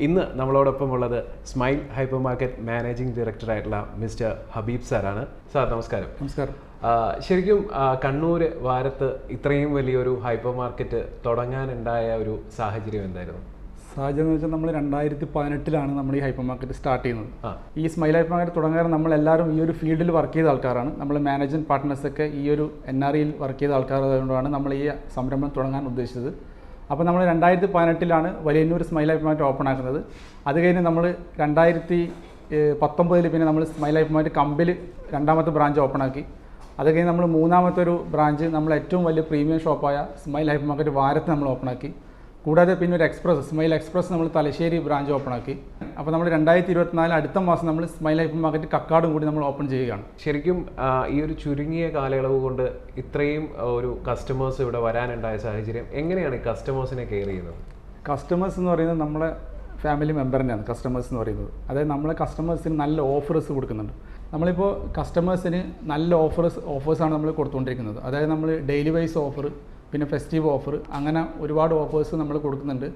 ഇന്ന് നമ്മളോടൊപ്പം ഉള്ളത് സ്മൈൽ ഹൈപ്പർ മാർക്കറ്റ് മാനേജിംഗ് ഡയറക്ടറായിട്ടുള്ള മിസ്റ്റർ ഹബീബ് സാറാണ്. സാർ നമസ്കാരം. നമസ്കാരം. ശരിക്കും കണ്ണൂർ വാരത്ത് ഇത്രയും വലിയൊരു ഹൈപ്പർ മാർക്കറ്റ് തുടങ്ങാനുണ്ടായ ഒരു സാഹചര്യം എന്തായിരുന്നു? സാഹചര്യം എന്ന് വെച്ചാൽ നമ്മൾ 2018 നമ്മൾ ഈ ഹൈപ്പർ മാർക്കറ്റ് സ്റ്റാർട്ട് ചെയ്യുന്നത്. ഈ സ്മൈൽ ഹൈപ്പർ മാർക്കറ്റ് തുടങ്ങാൻ നമ്മളെല്ലാവരും ഈ ഒരു ഫീൽഡിൽ വർക്ക് ചെയ്ത ആൾക്കാരാണ്. നമ്മൾ മാനേജ്മെൻറ്റ് പാർട്ട്നേഴ്സൊക്കെ ഈ ഒരു NREയിൽ വർക്ക് ചെയ്ത ആൾക്കാരായതുകൊണ്ടാണ് നമ്മൾ ഈ സംരംഭം തുടങ്ങാൻ ഉദ്ദേശിച്ചത്. അപ്പോൾ നമ്മൾ 2018 Valiyannur smile hyper market open ആക്കുന്നത്. അത് കഴിഞ്ഞ് നമ്മൾ 2019 പിന്നെ നമ്മൾ സ്മൈൽ ഹൈപ്പർ മാർക്കറ്റ് കമ്പിൽ 2ാമത്തെ ബ്രാഞ്ച് ഓപ്പൺ ആക്കി. അത് കഴിഞ്ഞ് നമ്മൾ 3ാമത്തെ ഒരു ബ്രാഞ്ച് നമ്മൾ ഏറ്റവും വലിയ പ്രീമിയം ഷോപ്പായ സ്മൈൽ ഹൈപ്പർ മാർക്കറ്റ് വാരത്ത് നമ്മൾ ഓപ്പൺ ആക്കി. കൂടാതെ പിന്നെ ഒരു സ്മൈൽ എക്സ്പ്രസ് നമ്മൾ തലശ്ശേരി ബ്രാഞ്ച് ഓപ്പൺ ആക്കി. അപ്പോൾ നമ്മൾ 2024 അടുത്ത മാസം നമ്മൾ സ്മൈൽ ഹൈപ്പർ മാർക്കറ്റ് കക്കാടും കൂടി നമ്മൾ ഓപ്പൺ ചെയ്യുകയാണ്. ശരിക്കും ഈ ഒരു ചുരുങ്ങിയ കാലയളവ് കൊണ്ട് ഇത്രയും ഒരു കസ്റ്റമേഴ്സ് ഇവിടെ വരാനുണ്ടായ സാഹചര്യം എങ്ങനെയാണ് ഈ കസ്റ്റമേഴ്സിനെ കെയർ ചെയ്യുന്നത്? കസ്റ്റമേഴ്സ് എന്ന് പറയുന്നത് നമ്മളെ ഫാമിലി മെമ്പറിൻ്റെയാണ് കസ്റ്റമേഴ്സ് എന്ന് പറയുന്നത്. അതായത് നമ്മളെ കസ്റ്റമേഴ്സിന് നല്ല ഓഫേഴ്സ് കൊടുക്കുന്നുണ്ട്. നമ്മളിപ്പോൾ കസ്റ്റമേഴ്സിന് നല്ല ഓഫേഴ്സാണ് നമ്മൾ കൊടുത്തുകൊണ്ടിരിക്കുന്നത്. അതായത് നമ്മൾ ഡെയിലി വൈസ് ഓഫർ, പിന്നെ ഫെസ്റ്റീവ് ഓഫർ, അങ്ങനെ ഒരുപാട് ഓഫേഴ്സ് നമ്മൾ കൊടുക്കുന്നുണ്ട്.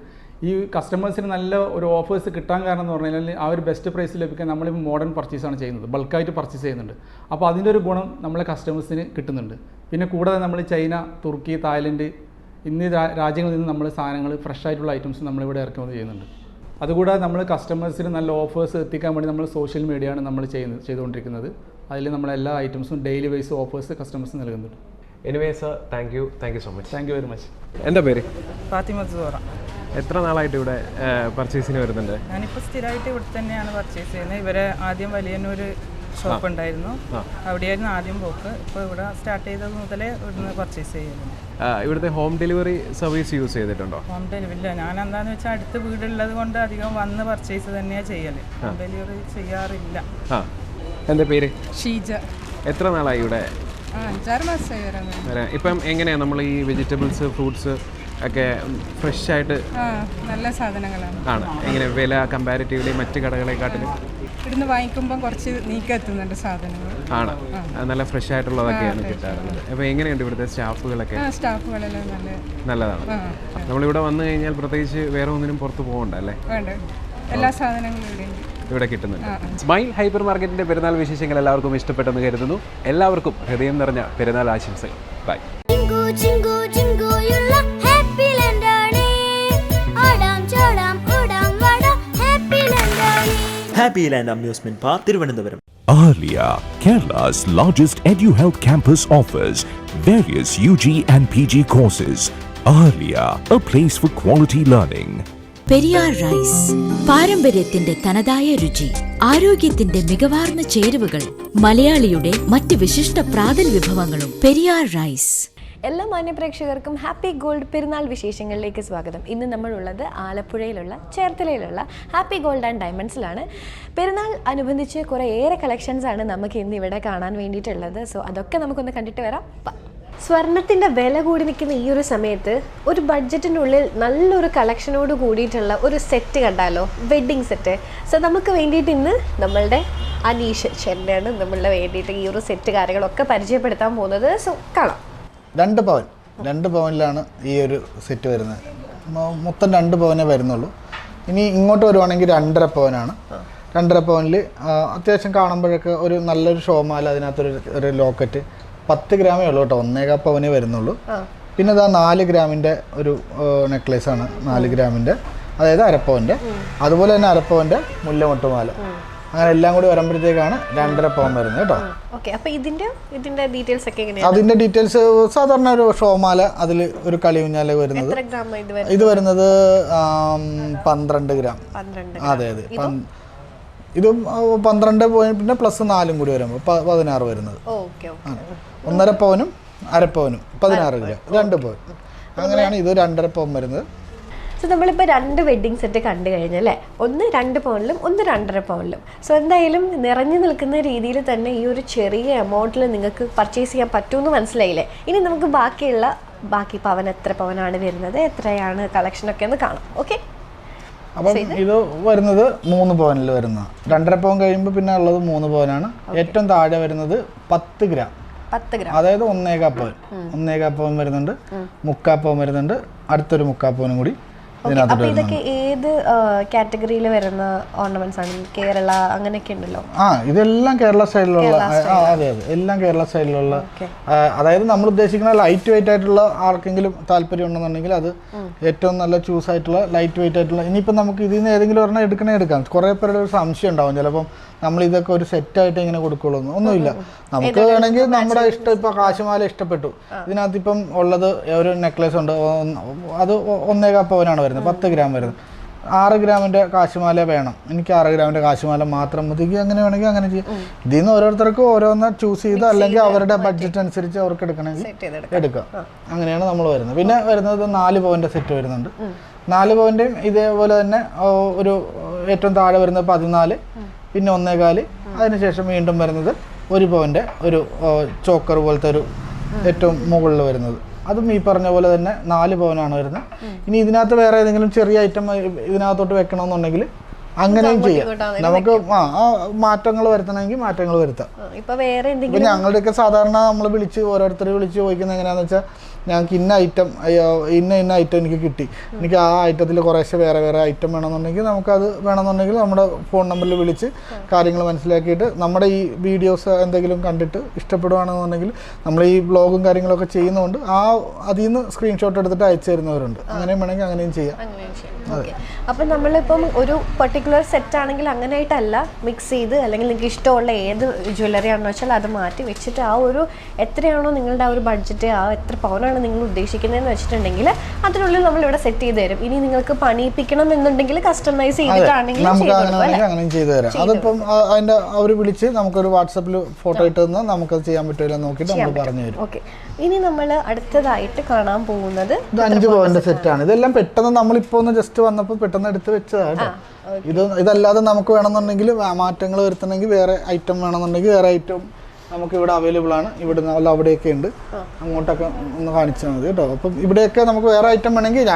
ഈ കസ്റ്റമേഴ്സിന് നല്ല ഒരു ഓഫേഴ്സ് കിട്ടാൻ കാരണം എന്ന് പറഞ്ഞു കഴിഞ്ഞാൽ ആ ഒരു ബെസ്റ്റ് പ്രൈസ് ലഭിക്കാൻ നമ്മളിപ്പോൾ മോഡേൺ പർച്ചേസാണ് ചെയ്യുന്നത്, ബൾക്കായിട്ട് പർച്ചേസ് ചെയ്യുന്നുണ്ട്. അപ്പോൾ അതിൻ്റെ ഒരു ഗുണം നമ്മളെ കസ്റ്റമേഴ്സിന് കിട്ടുന്നുണ്ട്. പിന്നെ കൂടാതെ നമ്മൾ ചൈന, തുർക്കി, തായ്ലൻഡ് എന്നീ രാജ്യങ്ങളിൽ നിന്ന് നമ്മൾ സാധനങ്ങൾ ഫ്രഷ് ആയിട്ടുള്ള ഐറ്റംസ് നമ്മളിവിടെ ഇറക്കുമതി ചെയ്യുന്നുണ്ട്. അതുകൂടാതെ നമ്മൾ കസ്റ്റമേഴ്സിന് നല്ല ഓഫേഴ്സ് എത്തിക്കാൻ വേണ്ടി നമ്മൾ സോഷ്യൽ മീഡിയയാണ് നമ്മൾ ചെയ്തുകൊണ്ടിരിക്കുന്നത്. അതിൽ നമ്മളെല്ലാ ഐറ്റംസും ഡെയിലി വൈസ് ഓഫേഴ്സ് കസ്റ്റമേഴ്സിന് നൽകുന്നുണ്ട്. Anyway sir, thank you so much. Thank you very much. എന്താ പേര്? ഫാത്തിമ സുഹറ. എത്ര നാളായിട്ട് ഇവിടെ പർച്ചേസിന് വരുന്നുണ്ട്? ഞാനിപ്പോൾ സ്ഥിരമായിട്ട് ഇവിടെ തന്നെയാണ് പർച്ചേസ് ചെയ്യുന്നത്. ഇവരെ ആദ്യം വലിയന്നൂർ ഷോപ്പ് ഉണ്ടായിരുന്നു, അവിടെയായിരുന്നു ആദ്യം പോക്ക്. ഇപ്പോൾ ഇവിടെ സ്റ്റാർട്ട് ചെയ്തത് മുതലേ ഇവിടുന്ന് പർച്ചേസ് ചെയ്യുന്നു. ഇവിടുത്തെ ഹോം ഡെലിവറി സർവീസ് യൂസ് ചെയ്തിട്ടുണ്ടോ? ഹോം ഡെലിവറി ഇല്ല. ഞാൻ എന്താണെന്ന് വെച്ചാൽ അടുത്ത് വീടുള്ളത് കൊണ്ട് അധികം വന്ന് പർച്ചേസ് തന്നെയാണ് ചെയ്യല്. ഹോം ഡെലിവറി ചെയ്യാറില്ല. എന്താ പേര്? ഷീജ. എത്ര നാളായി ഇവിടെ? 5-6 മാസമായി വരാൻ. ഇപ്പം എങ്ങനെയാണ് നമ്മൾ ഈ വെജിറ്റബിൾസ്, ഫ്രൂട്ട്സ് ഒക്കെ ഫ്രഷ് ആയിട്ട്? നല്ല സാധനങ്ങളാണ്. ആണ്. എങ്ങനെ വില കമ്പാരിറ്റീവ്ലി മറ്റ് കടകളെക്കാട്ടിലും? ഇവിടുന്ന് വാങ്ങിക്കുമ്പോൾ കുറച്ച് നീക്കെത്തുന്നുണ്ട് സാധനങ്ങൾ. ആണ്. നല്ല ഫ്രഷ് ആയിട്ടുള്ളതൊക്കെയാണ് കിട്ടാറുള്ളത്. അപ്പോൾ എങ്ങനെയുണ്ട് ഇവിടുത്തെ സ്റ്റാഫുകളൊക്കെ? സ്റ്റാഫുകളെല്ലാം നല്ലതാണ്. നമ്മളിവിടെ വന്നു കഴിഞ്ഞാൽ പ്രത്യേകിച്ച് വേറെ ഒന്നിനും പുറത്ത് പോകണ്ട അല്ലേ? വേണ്ട, എല്ലാ സാധനങ്ങളും ഇവിടെ കിട്ടുന്നുണ്ട്. സ്മൈൽ ഹൈപ്പർ മാർക്കറ്റിന്റെ പെരുന്നാൾ വിശേഷങ്ങൾ എല്ലാവർക്കും ഇഷ്ടപ്പെട്ടെന്ന് കരുതുന്നു. എല്ലാവർക്കും ഹൃദയം നിറഞ്ഞ പെരുന്നാൾ ആശംസകൾ. Bye. Happy Land amusement park, Thiruvananthapuram. Alia, Kerala's largest EduHealth campus, offers various UG and PG courses. Alia, a place for quality learning. Periyar rice, പാരമ്പര്യത്തിന്റെ തനതായ രുചി, ആരോഗ്യത്തിന്റെ മികവാർന്ന ചേരുവകൾ, മലയാളിയുടെ മറ്റ് വിശിഷ്ട പ്രാതൽ വിഭവങ്ങളും. പെരിയാർ റൈസ്. എല്ലാ മാന്യപ്രേക്ഷകർക്കും ഹാപ്പി ഗോൾഡ് പെരുന്നാൾ വിശേഷങ്ങളിലേക്ക് സ്വാഗതം. ഇന്ന് നമ്മളുള്ളത് ആലപ്പുഴയിലുള്ള ചേർത്തലയിലുള്ള ഹാപ്പി ഗോൾഡ് ആൻഡ് ഡയമണ്ട്സിലാണ്. പെരുന്നാൾ അനുബന്ധിച്ച് കുറേയേറെ കളക്ഷൻസാണ് നമുക്ക് ഇന്ന് ഇവിടെ കാണാൻ വേണ്ടിയിട്ടുള്ളത്. സോ അതൊക്കെ നമുക്കൊന്ന് കണ്ടിട്ട് വരാം. സ്വർണത്തിൻ്റെ വില കൂടി നിൽക്കുന്ന ഈ ഒരു സമയത്ത് ഒരു ബഡ്ജറ്റിനുള്ളിൽ നല്ലൊരു കളക്ഷനോട് കൂടിയിട്ടുള്ള ഒരു സെറ്റ് കണ്ടാലോ, വെഡ്ഡിങ് സെറ്റ്. സോ നമുക്ക് വേണ്ടിയിട്ട് ഇന്ന് നമ്മളുടെ അനീഷ് ചേട്ടനാണ് നമ്മളുടെ വേണ്ടിയിട്ട് ഈ ഒരു സെറ്റ് കാര്യങ്ങളൊക്കെ പരിചയപ്പെടുത്താൻ പോകുന്നത്. സോ കാണാം. 2 പവൻ 2 പവനിലാണ് ഈ ഒരു സെറ്റ് വരുന്നത്. മൊത്തം 2 പവനേ വരുന്നുള്ളൂ. ഇനി ഇങ്ങോട്ട് വരുവാണെങ്കിൽ 2.5 പവനാണ്. 2.5 പവനിൽ അത്യാവശ്യം കാണുമ്പോഴൊക്കെ ഒരു നല്ലൊരു ഷോമാല, അതിനകത്തൊരു ലോക്കറ്റ് 10 ഗ്രാമേ ഉള്ളൂ കേട്ടോ. 1.25 പവനേ വരുന്നുള്ളൂ. പിന്നെ ഇതാ 4 ഗ്രാമിൻ്റെ ഒരു നെക്ലേസാണ്. 4 ഗ്രാമിൻ്റെ, അതായത് 1/2 പവൻ്റെ. അതുപോലെ തന്നെ 1/2 പവൻ്റെ മുല്ലമൊട്ടുമാല. അങ്ങനെ എല്ലാം കൂടി വരുമ്പോഴത്തേക്കാണ് 2.5 പവൻ വരുന്നത് കേട്ടോ. ഇതിന്റെ ഡീറ്റെയിൽസ് ഒക്കെ എങ്ങനെയാണ്? അതിന്റെ ഡീറ്റെയിൽസ് സാധാരണ ഒരു ഷോമാല, അതിൽ ഒരു കളിയൂഞ്ഞാല വരുന്നത്. ഇത് വരുന്നത് 12 ഗ്രാം. അതെ അതെ, ഇതും 12 പോയിന്റ് പിന്നെ പ്ലസ് 4 കൂടി വരുമ്പോൾ 16 വരുന്നത്. 1.5 പവനും 1/2 പവനും 16 ഗ്രാം, 2 പവൻ. അങ്ങനെയാണ് ഇത് 2.5 പവൻ വരുന്നത്. സോ നമ്മളിപ്പോൾ 2 വെഡ്ഡിങ് സെറ്റ് കണ്ടു കഴിഞ്ഞല്ലേ, ഒന്ന് 2 പവനിലും ഒന്ന് 2.5 പവനിലും. സോ എന്തായാലും നിറഞ്ഞു നിൽക്കുന്ന രീതിയിൽ തന്നെ ഈ ഒരു ചെറിയ എമൗണ്ടിൽ നിങ്ങൾക്ക് പർച്ചേസ് ചെയ്യാൻ പറ്റുമെന്ന് മനസ്സിലായില്ലേ. ഇനി നമുക്ക് ബാക്കി പവൻ എത്ര പവനാണ് വരുന്നത്, എത്രയാണ് കളക്ഷനൊക്കെ ഒന്ന് കാണാം. ഓക്കെ, അപ്പം ഇത് വരുന്നത് 3 പവനിൽ വരുന്ന 2.5 പവൻ കഴിയുമ്പോൾ പിന്നെ ഉള്ളത് 3 പവനാണ്. ഏറ്റവും താഴെ വരുന്നത് 10 ഗ്രാം, അതായത് 1.25 പവൻ. 1.25 പവൻ വരുന്നുണ്ട്, 3/4 പവൻ വരുന്നുണ്ട്, അടുത്തൊരു 3/4 പവനും കൂടി ഇതൊക്കെ ഏത് ഏത് കാറ്റഗറിയിൽ വരുന്ന ഓർണമെന്റ്സ് ആണ്? കേരള അങ്ങനെയൊക്കെ ഉണ്ടല്ലോ. ഇതെല്ലാം കേരള സ്റ്റൈലിലുള്ള, അതെ അതെ, എല്ലാം കേരള സ്റ്റൈലിലുള്ള. അതായത് നമ്മൾ ഉദ്ദേശിക്കുന്ന ലൈറ്റ് വെയിറ്റ് ആയിട്ടുള്ള ആർക്കെങ്കിലും താല്പര്യം ഉണ്ടെന്നുണ്ടെങ്കിൽ അത് ഏറ്റവും നല്ല ചൂസ് ആയിട്ടുള്ള ലൈറ്റ് വെയിറ്റ് ആയിട്ടുള്ള. ഇനിയിപ്പോൾ നമുക്ക് ഇതിൽ നിന്ന് ഏതെങ്കിലും ഒരെണ്ണം എടുക്കാം. കുറേ പേരുടെ ഒരു സംശയം ഉണ്ടാവും ചിലപ്പം നമ്മൾ ഇതൊക്കെ ഒരു സെറ്റായിട്ട് ഇങ്ങനെ കൊടുക്കുള്ളൂ. ഒന്നുമില്ല, നമുക്ക് വേണമെങ്കിൽ നമ്മുടെ ഇഷ്ടം. ഇപ്പോൾ കാശുമാല ഇഷ്ടപ്പെട്ടു, ഇതിനകത്ത് ഇപ്പം ഉള്ളത് ഒരു നെക്ലേസ് ഉണ്ട്, അത് 1.25 പവനാണ് വരുന്നത്, 10 ഗ്രാം വരുന്നത്. 6 ഗ്രാമിൻ്റെ കാശുമാല വേണം, എനിക്ക് 6 ഗ്രാമിൻ്റെ കാശുമാല മാത്രം മതി, അങ്ങനെ വേണമെങ്കിൽ അങ്ങനെ ചെയ്യാം. ഇതിൽ നിന്ന് ഓരോരുത്തർക്കും ഓരോന്ന് ചൂസ് ചെയ്ത് അല്ലെങ്കിൽ അവരുടെ ബഡ്ജറ്റ് അനുസരിച്ച് അവർക്ക് എടുക്കണമെങ്കിൽ എടുക്കാം. അങ്ങനെയാണ് നമ്മൾ വരുന്നത്. പിന്നെ വരുന്നത് 4 പവൻ്റെ സെറ്റ് വരുന്നുണ്ട്. 4 പവൻ്റെയും ഇതേപോലെ തന്നെ ഒരു ഏറ്റവും താഴെ വരുന്നത് 14, പിന്നെ 1.25, അതിനുശേഷം വീണ്ടും വരുന്നത് 1 പവൻ്റെ ഒരു ചോക്കർ പോലത്തെ ഒരു ഏറ്റവും മുകളിൽ വരുന്നത്. അതും ഈ പറഞ്ഞ പോലെ തന്നെ 4 പവനാണ് വരുന്നത്. ഇനി ഇതിനകത്ത് വേറെ ഏതെങ്കിലും ചെറിയ ഐറ്റം ഇതിനകത്തോട്ട് വെക്കണമെന്നുണ്ടെങ്കിൽ അങ്ങനെയും ചെയ്യാം. നമുക്ക് മാറ്റങ്ങൾ വരുത്തണമെങ്കിൽ മാറ്റങ്ങൾ വരുത്താം. ഇപ്പം ഞങ്ങളുടെയൊക്കെ സാധാരണ നമ്മൾ ഓരോരുത്തർ വിളിച്ച് ചോദിക്കുന്നത് എങ്ങനെയാണെന്ന് വെച്ചാൽ, ഞങ്ങൾക്ക് ഇന്ന ഐറ്റം എനിക്ക് കിട്ടി, എനിക്ക് ആ ഐറ്റത്തിൽ കുറേശ്ശെ വേറെ ഐറ്റം വേണമെന്നുണ്ടെങ്കിൽ നമുക്കത് വേണമെന്നുണ്ടെങ്കിൽ നമ്മുടെ ഫോൺ നമ്പറിൽ വിളിച്ച് കാര്യങ്ങൾ മനസ്സിലാക്കിയിട്ട് നമ്മുടെ ഈ വീഡിയോസ് എന്തെങ്കിലും കണ്ടിട്ട് ഇഷ്ടപ്പെടുകയാണെന്നുണ്ടെങ്കിൽ നമ്മൾ ഈ ബ്ലോഗും കാര്യങ്ങളൊക്കെ ചെയ്യുന്നതുകൊണ്ട് അതിൽ നിന്ന് സ്ക്രീൻഷോട്ട് എടുത്തിട്ട് അയച്ചു തരുന്നവരുണ്ട്. അങ്ങനെയും വേണമെങ്കിൽ അങ്ങനെയും ചെയ്യാം. അപ്പം നമ്മളിപ്പം ഒരു പെർട്ടിക്കുലർ സെറ്റ് ആണെങ്കിൽ അങ്ങനെയായിട്ടല്ല മിക്സ് ചെയ്ത്, അല്ലെങ്കിൽ നിങ്ങൾക്ക് ഇഷ്ടമുള്ള ഏത് ജ്വല്ലറി ആണെന്ന് വെച്ചാൽ അത് മാറ്റി വെച്ചിട്ട് ആ ഒരു എത്രയാണോ നിങ്ങളുടെ ആ ഒരു ബഡ്ജറ്റ്, ആ എത്ര പവനാണ് നിങ്ങൾ ഉദ്ദേശിക്കുന്നതെന്ന് വെച്ചിട്ടുണ്ടെങ്കിൽ അതിനുള്ളിൽ നമ്മൾ ഇവിടെ സെറ്റ് ചെയ്ത് തരും. ഇനി നിങ്ങൾക്ക് പണിയിപ്പിക്കണം എന്നുണ്ടെങ്കിൽ കസ്റ്റമൈസ് ചെയ്തിട്ടാണെങ്കിൽ അങ്ങനെ ചെയ്തു തരാം. അതിപ്പം അതിന്റെ അവർ വിളിച്ച് നമുക്കൊരു വാട്സാപ്പിൽ ഫോട്ടോ ഇട്ട് തന്നാൽ നമുക്കത് ചെയ്യാൻ പറ്റില്ല നോക്കിയിട്ട് നമ്മൾ പറഞ്ഞു തരും. ഓക്കെ, ഇനി നമ്മൾ അടുത്തതായിട്ട് കാണാൻ പോകുന്നത് 5 പവന്റെ സെറ്റാണ്. ഇതെല്ലാം പെട്ടെന്ന് നമ്മളിപ്പോൾ ഒന്ന് ജസ്റ്റ് വന്നപ്പോൾ പെട്ടെന്ന് എടുത്ത് വെച്ചതാണ്. ഇതല്ലാതെ നമുക്ക് വേണമെന്നുണ്ടെങ്കിൽ മാറ്റങ്ങൾ വരുത്തണമെങ്കിൽ വേറെ ഐറ്റം വേണമെന്നുണ്ടെങ്കിൽ വേറെ ഐറ്റം നമുക്കിവിടെ അവൈലബിൾ ആണ്. ഇവിടെ അവിടെയൊക്കെ ഉണ്ട്, അങ്ങോട്ടൊക്കെ ഒന്ന് കാണിച്ചാൽ മതി കേട്ടോ. അപ്പം ഇവിടെയൊക്കെ നമുക്ക് വേറെ ഐറ്റം വേണമെങ്കിൽ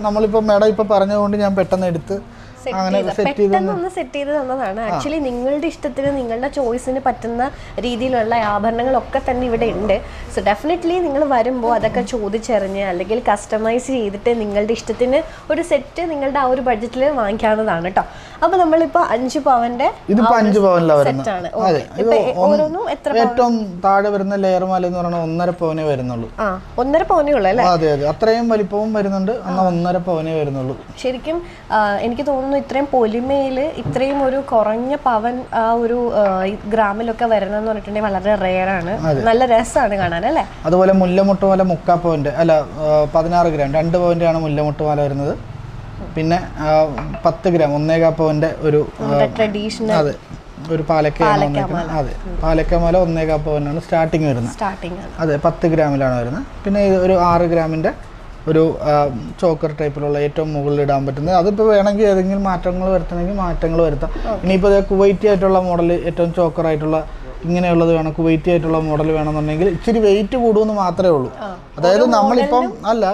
നമ്മളിപ്പോൾ മേഡം ഇപ്പോൾ പറഞ്ഞതുകൊണ്ട് ഞാൻ പെട്ടെന്ന് എടുത്ത് സെറ്റ് ചെയ്ത് തന്നതാണ്. ആക്ച്വലി നിങ്ങളുടെ ഇഷ്ടത്തിന് നിങ്ങളുടെ ചോയ്സിന് പറ്റുന്ന രീതിയിലുള്ള ആഭരണങ്ങളൊക്കെ തന്നെ ഇവിടെ ഉണ്ട്. സോ ഡെഫിനറ്റ്ലി നിങ്ങൾ വരുമ്പോൾ അതൊക്കെ ചോദിച്ചറിഞ്ഞ് അല്ലെങ്കിൽ കസ്റ്റമൈസ് ചെയ്തിട്ട് നിങ്ങളുടെ ഇഷ്ടത്തിന് ഒരു സെറ്റ് നിങ്ങളുടെ ആ ഒരു ബഡ്ജറ്റിൽ വാങ്ങിക്കാവുന്നതാണ് കേട്ടോ. അപ്പോൾ നമ്മളിപ്പോൾ 5 പവന്റെ സെറ്റാണ്. ഓരോന്നും എത്ര? ഏറ്റവും താഴെ വരുന്ന ലെയർ മാല എന്ന് പറഞ്ഞാൽ 1.5 പവനേ വരുന്നുള്ളൂ. 1.5 പവനേ ഉള്ളൂ അല്ലേ? അതെ അതെ, അത്രയും വലിപ്പവും വരുന്നുണ്ട്, എന്നാൽ 1.5 പവനേ വരുന്നുള്ളൂ. ശരിക്കും എനിക്ക് തോന്നുന്നു ഇത്രയും പൊലിമയിൽ ഇത്രയും ഒരു കുറഞ്ഞ പവൻ ആ ഒരു ഗ്രാമിലൊക്കെ വരണം എന്ന് പറഞ്ഞിട്ടുണ്ടെങ്കിൽ വളരെ റെയർ ആണ്. നല്ല രസമാണ് കാണാൻ അല്ലേ? അതുപോലെ മുല്ലമുട്ടുമാല 3/4 പവന്റെ 16 ഗ്രാം 2 പവന്റെ ആണ് മുല്ലമുട്ടുമാല വരുന്നത്. പിന്നെ 10 ഗ്രാം 1.25 പവന്റെ ഒരു ട്രഡീഷണൽ, അതെ, ഒരു പാലക്കമാല. അതെ, പാലക്കമാല 1.25 പവനാണ് സ്റ്റാർട്ടിങ് വരുന്നത്. അതെ, 10 ഗ്രാമിലാണ് വരുന്നത്. പിന്നെ ഒരു 6 ഗ്രാമിന്റെ ഒരു ചോക്കർ ടൈപ്പിലുള്ള ഏറ്റവും മുകളിൽ ഇടാൻ പറ്റുന്നത്. അതിപ്പോൾ വേണമെങ്കിൽ ഏതെങ്കിലും മാറ്റങ്ങൾ വരുത്തണമെങ്കിൽ മാറ്റങ്ങൾ വരുത്താം. ഇനിയിപ്പോൾ കുവൈറ്റി ആയിട്ടുള്ള മോഡൽ, ഏറ്റവും ചോക്കർ ആയിട്ടുള്ള ഇങ്ങനെയുള്ളത് വേണം, കുവൈറ്റി ആയിട്ടുള്ള മോഡൽ വേണമെന്നുണ്ടെങ്കിൽ ഇച്ചിരി വെയിറ്റ് കൂടുമെന്ന് മാത്രമേ ഉള്ളൂ. അതായത് നമ്മളിപ്പം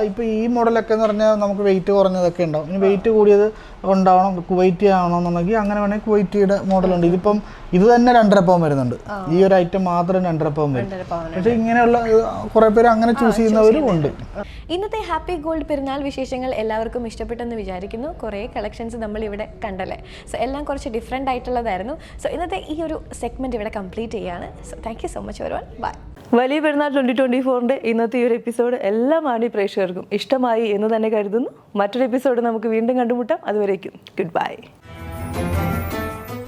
ഇപ്പം ഈ മോഡലൊക്കെ എന്ന് പറഞ്ഞാൽ നമുക്ക് വെയിറ്റ് കുറഞ്ഞതൊക്കെ ഉണ്ടാവും. ഇനി വെയിറ്റ് കൂടിയത് ഉണ്ടാവണം, കുവൈറ്റി ആവണമെന്നുണ്ടെങ്കിൽ അങ്ങനെ വേണമെങ്കിൽ കുവൈറ്റിയുടെ മോഡലുണ്ട്. ഇതിപ്പം ഇത് തന്നെ 2.5 പവൻ വരുന്നുണ്ട്. ഈ ഒരു ഐറ്റം മാത്രം 2.5 പവൻ വരും. പക്ഷേ ഇങ്ങനെയുള്ള കുറേ പേര് അങ്ങനെ ചൂസ് ചെയ്യുന്നവരും ഉണ്ട്. ഇന്നത്തെ ഹാപ്പി ഗോൾഡ് പെരുന്നാൾ വിശേഷങ്ങൾ എല്ലാവർക്കും ഇഷ്ടപ്പെട്ടെന്ന് വിചാരിക്കുന്നു. കുറേ കളക്ഷൻസ് നമ്മൾ ഇവിടെ കണ്ടല്ലേ. സോ എല്ലാം കുറച്ച് ഡിഫറെൻ്റ് ആയിട്ടുള്ളതായിരുന്നു. സോ ഇന്നത്തെ ഈ ഒരു സെഗ്മെൻറ്റ് ഇവിടെ കംപ്ലീറ്റ് ചെയ്യാണ്. So thank you so much everyone. Bye. വലിയ പെരുന്നാൾ 2024 ഇന്നത്തെ ഈ ഒരു എപ്പിസോഡ് എല്ലാ മാന്യ പ്രേക്ഷകർക്കും ഇഷ്ടമായി എന്ന് തന്നെ കരുതുന്നു. മറ്റൊരു എപ്പിസോഡ് നമുക്ക് വീണ്ടും കണ്ടുമുട്ടാം. അതുവരേക്കും good bye.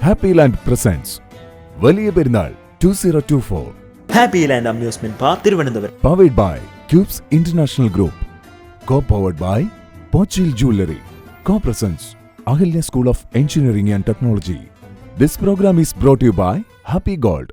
Happy Land presents വലിയ Perunnal 2024. Happy Land amusement park Thiruvananthapuram. Powered by Cubes International Group. Co-powered by Pochil Jewelry. Co-presents Ahilya School of Engineering and Technology. This program is brought to you by Happy Gold.